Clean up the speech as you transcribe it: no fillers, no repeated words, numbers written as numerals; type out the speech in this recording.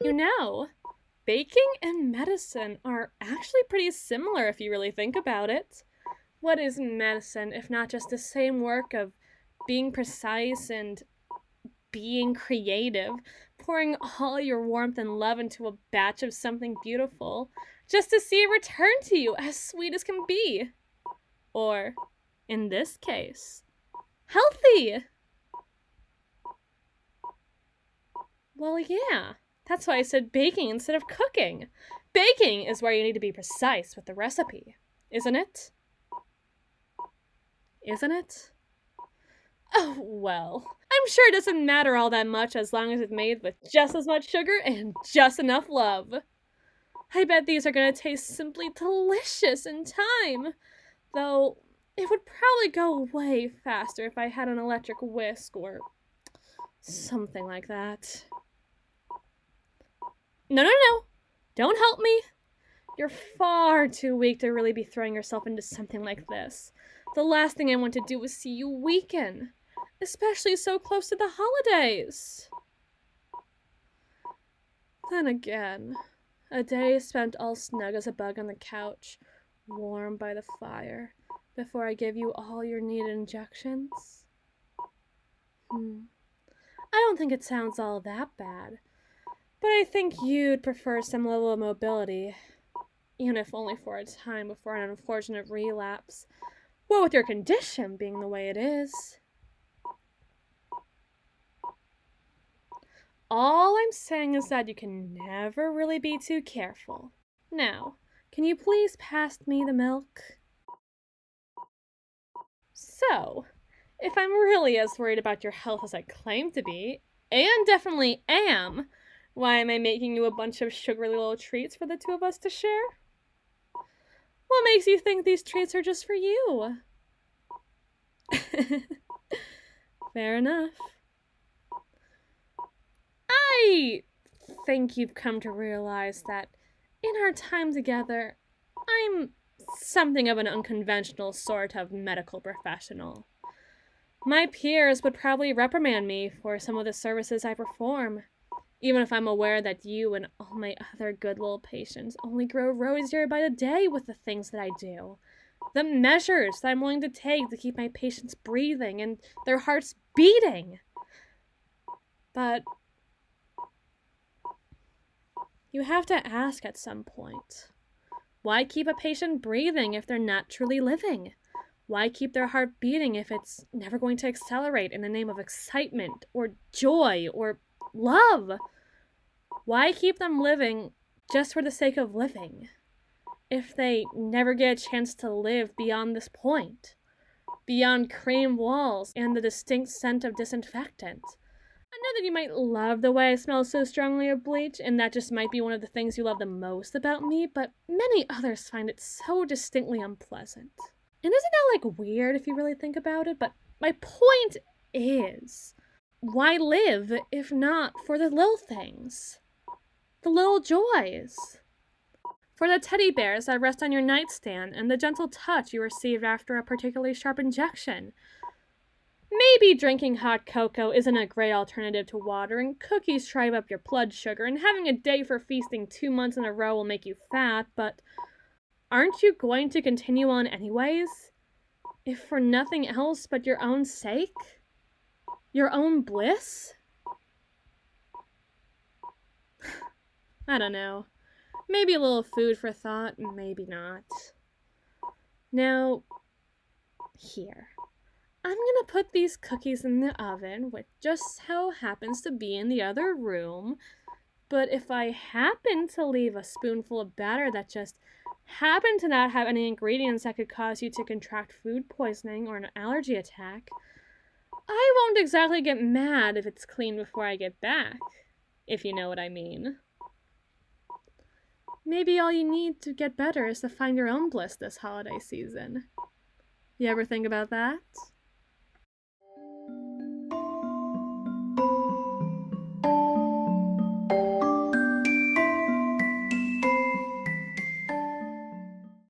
You know, baking and medicine are actually pretty similar if you really think about it. What is medicine if not just the same work of being precise and being creative, pouring all your warmth and love into a batch of something beautiful, just to see it return to you as sweet as can be? Or, in this case, healthy! Well, yeah. That's why I said baking instead of cooking. Baking is where you need to be precise with the recipe, isn't it? Isn't it? Oh, well. I'm sure it doesn't matter all that much as long as it's made with just as much sugar and just enough love. I bet these are gonna taste simply delicious in time. Though, it would probably go way faster if I had an electric whisk or something like that. No. Don't help me. You're far too weak to really be throwing yourself into something like this. The last thing I want to do is see you weaken, especially so close to the holidays. Then again, a day spent all snug as a bug on the couch, warm by the fire, before I give you all your needed injections. I don't think it sounds all that bad, but I think you'd prefer some level of mobility, even if only for a time before an unfortunate relapse. Well, with your condition being the way it is. All I'm saying is that you can never really be too careful. Now, can you please pass me the milk? So, if I'm really as worried about your health as I claim to be, and definitely am, why am I making you a bunch of sugary little treats for the two of us to share? What makes you think these treats are just for you? Fair enough. I think you've come to realize that in our time together, I'm something of an unconventional sort of medical professional. My peers would probably reprimand me for some of the services I perform, even if I'm aware that you and all my other good little patients only grow rosier by the day with the things that I do. The measures that I'm willing to take to keep my patients breathing and their hearts beating. But you have to ask at some point, why keep a patient breathing if they're not truly living? Why keep their heart beating if it's never going to accelerate in the name of excitement or joy or love? Why keep them living just for the sake of living if they never get a chance to live beyond this point, beyond cream walls and the distinct scent of disinfectant? I know that you might love the way I smell so strongly of bleach, and that just might be one of the things you love the most about me, but many others find it so distinctly unpleasant. And isn't that, like, weird if you really think about it? But my point is, why live if not for the little things? The little joys? For the teddy bears that rest on your nightstand and the gentle touch you received after a particularly sharp injection. Maybe drinking hot cocoa isn't a great alternative to water, and cookies shrive up your blood sugar, and having a day for feasting 2 months in a row will make you fat, but aren't you going to continue on anyways? If for nothing else but your own sake? Your own bliss? I don't know. Maybe a little food for thought, maybe not. Now, here. I'm gonna put these cookies in the oven, which just so happens to be in the other room. But if I happen to leave a spoonful of batter that just happened to not have any ingredients that could cause you to contract food poisoning or an allergy attack, I won't exactly get mad if it's clean before I get back, if you know what I mean. Maybe all you need to get better is to find your own bliss this holiday season. You ever think about that?